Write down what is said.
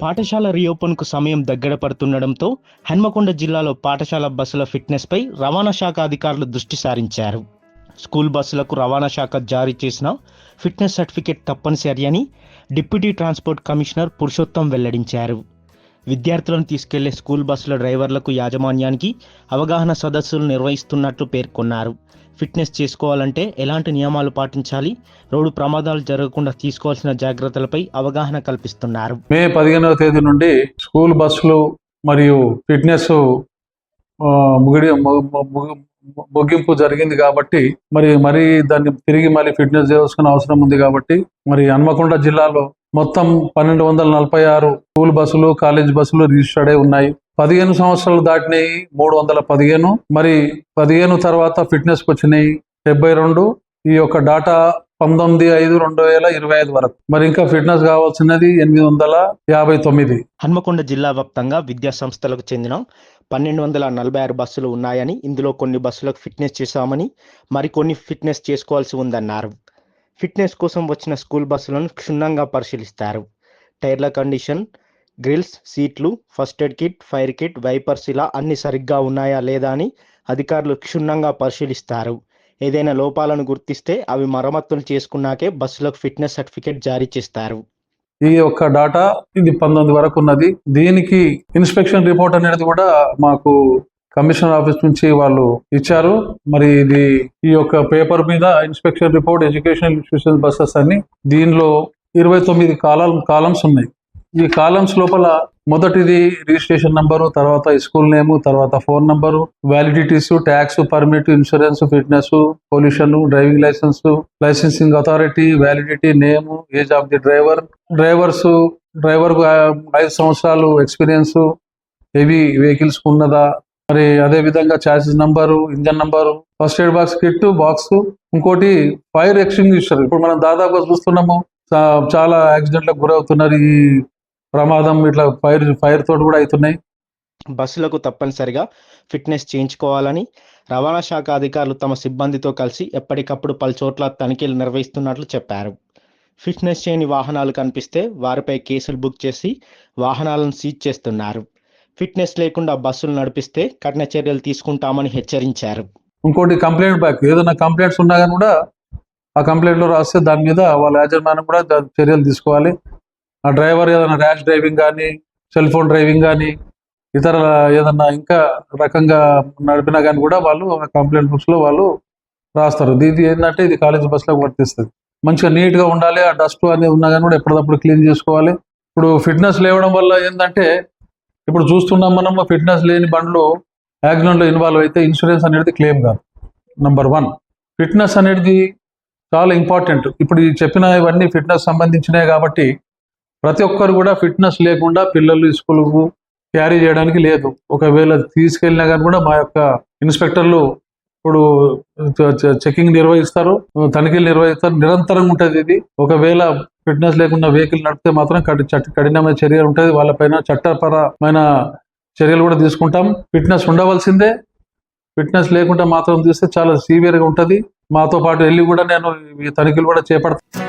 పాఠశాల రీఓపెన్కు సమయం దగ్గర పడుతుండడంతో హన్మకొండ జిల్లాలో పాఠశాల బస్సుల ఫిట్నెస్పై రవాణా శాఖ అధికారులు దృష్టి సారించారు. స్కూల్ బస్సులకు రవాణా శాఖ జారీ చేసిన ఫిట్నెస్ సర్టిఫికేట్ తప్పనిసరి అని డిప్యూటీ ట్రాన్స్పోర్ట్ కమిషనర్ పురుషోత్తం వెల్లడించారు. విద్యార్థులను తీసుకెళ్లే స్కూల్ బస్సుల డ్రైవర్లకు యాజమాన్యానికి అవగాహన సదస్సులు నిర్వహిస్తున్నట్లు పేర్కొన్నారు. ఫిట్నెస్ చేసుకోవాలంటే ఎలాంటి నియమాలు పాటించాలి, రోడ్డు ప్రమాదాలు జరగకుండా తీసుకోవాల్సిన జాగ్రత్తలపై అవగాహన కల్పిస్తున్నారు. మే 15వ తేదీ నుండి స్కూల్ బస్సులు మరియు ఫిట్నెస్ ముగింపు జరిగింది కాబట్టి మరి దాన్ని తిరిగి మళ్ళీ ఫిట్నెస్ చేయాల్సిన అవసరం ఉంది కాబట్టి మరి హన్మకొండ జిల్లాలో మొత్తం 1246 స్కూల్ బస్సులు, కాలేజ్ బస్సులు రిజిస్టర్డ్ అయి ఉన్నాయి. 15 సంవత్సరాలు దాటినాయి 315, మరి 15 తర్వాత ఫిట్నెస్ కి వచ్చినాయి 72. ఈ యొక్క డాటా 19/5/2025 వరకు. మరి ఇంకా ఫిట్నెస్ కావాల్సినది 859. హన్మకొండ జిల్లా వ్యాప్తంగా విద్యా సంస్థలకు చెందిన 1246 బస్సులు ఉన్నాయని, ఇందులో కొన్ని బస్సులకు ఫిట్నెస్ చేశామని, మరికొన్ని ఫిట్నెస్ చేసుకోవాల్సి ఉందన్నారు. ఫిట్నెస్ కోసం వచ్చిన స్కూల్ బస్సులను క్షుణ్ణంగా పరిశీలిస్తారు. టైర్ల కండిషన్, గ్రిల్స్, సీట్లు, first aid kit, fire kit, wipers ఇలా అన్ని సరిగ్గా ఉన్నాయా లేదా అని అధికారులు క్షుణ్ణంగా పరిశీలిస్తారు. ఏదైనా లోపాలను గుర్తిస్తే అవి మరమ్మతులు చేసుకున్నాకే బస్సులకు ఫిట్నెస్ సర్టిఫికేట్ జారీ చేస్తారు. ఈ యొక్క డాటా ఇది 19 వరకు ఉన్నది. దీనికి ఇన్స్పెక్షన్ రిపోర్ట్ అనేది కూడా మాకు కమిషనర్ ఆఫీస్ నుంచి వాళ్ళు ఇచ్చారు. మరి ఇది ఈ యొక్క పేపర్ మీద inspection report educational institution buses అని దీనిలో 29 కాలమ్స్ ఉన్నాయి. ఈ కాలమ్స్ లోపల మొదటిది రిజిస్ట్రేషన్ నంబరు, తర్వాత స్కూల్ నేము, తర్వాత phone number, validities, tax, permit, insurance, fitness, pollution, driving licence, licensing authority, validity, name, age of the driver కు 5 సంవత్సరాలు ఎక్స్పీరియన్స్, హెవీ వెహికల్స్ ఉన్నదా, మరి అదే విధంగా chassis number, engine number, first aid box kit box, ఇంకోటి fire extinguisher. ఇప్పుడు మనం దాదాపుగా చూస్తున్నాము చాలా యాక్సిడెంట్లకు గురవుతున్నారు. ఈ ప్రమాదం ఇట్లా ఫైర్ తోటి కూడా అవుతున్నాయి. బస్సులకు తప్పనిసరిగా ఫిట్నెస్ చేయించుకోవాలని రవాణా శాఖ అధికారులు తమ సిబ్బందితో కలిసి ఎప్పటికప్పుడు పలుచోట్ల తనిఖీలు నిర్వహిస్తున్నట్లు చెప్పారు. ఫిట్నెస్ చేయని వాహనాలు కనిపిస్తే వారిపై కేసులు బుక్ చేసి వాహనాలను సీజ్ చేస్తున్నారు. ఫిట్నెస్ లేకుండా బస్సులు నడిపిస్తే కఠిన చర్యలు తీసుకుంటామని హెచ్చరించారు. ఇంకోటి కంప్లైంట్ బ్యాక్, ఏదైనా కంప్లైంట్స్ ఉన్నా కానీ కూడా ఆ కంప్లైంట్ లో రాస్తే దాని మీద వాళ్ళ యాజమాన్యం కూడా చర్యలు తీసుకోవాలి. ఆ డ్రైవర్ ఏదైనా ర్యాష్ డ్రైవింగ్ కానీ, సెల్ ఫోన్ డ్రైవింగ్ కానీ, ఇతర ఏదన్నా ఇంకా రకంగా నడిపినా కానీ కూడా వాళ్ళు ఆ కంప్లైంట్ బుక్స్ లో వాళ్ళు రాస్తారు. ఇది ఏంటంటే ఇది కాలేజ్ బస్సులకు వర్తిస్తుంది. మంచిగా నీట్ గా ఉండాలి. ఆ డస్ట్ అనేది ఉన్నా కానీ కూడా ఎప్పటికప్పుడు క్లీన్ చేసుకోవాలి. ఇప్పుడు ఫిట్నెస్ లేవడం వల్ల ఏంటంటే ఇప్పుడు చూస్తున్నాం మనం, ఫిట్నెస్ లేని బండ్లు యాక్సిడెంట్ లో ఇన్వాల్వ్ అయితే ఇన్సూరెన్స్ అనేది క్లెయిమ్ కాదు. నంబర్ 1 ఫిట్నెస్ అనేది చాలా ఇంపార్టెంట్. ఇప్పుడు ఈ చెప్పిన ఇవన్నీ ఫిట్నెస్ సంబంధించినవి కాబట్టి ప్రతి ఒక్కరు కూడా ఫిట్నెస్ లేకుండా పిల్లలు స్కూల్కు క్యారీ చేయడానికి లేదు. ఒకవేళ తీసుకెళ్ళినా కానీ కూడా మా యొక్క ఇన్స్పెక్టర్లు ఇప్పుడు చెకింగ్ నిర్వహిస్తారు, తనిఖీలు నిర్వహిస్తారు, నిరంతరంగా ఉంటుంది. ఇది ఒకవేళ ఫిట్నెస్ లేకుండా వెహికల్ నడిపితే మాత్రం కఠినమైన చర్యలు ఉంటుంది. వాళ్ళపైన చట్టపరమైన చర్యలు కూడా తీసుకుంటాం. ఫిట్నెస్ ఉండవలసిందే. ఫిట్నెస్ లేకుండా మాత్రం చూస్తే చాలా సివియర్గా ఉంటుంది. మాతో పాటు వెళ్ళి కూడా నేను ఈ తనిఖీలు కూడా చేపడతాను.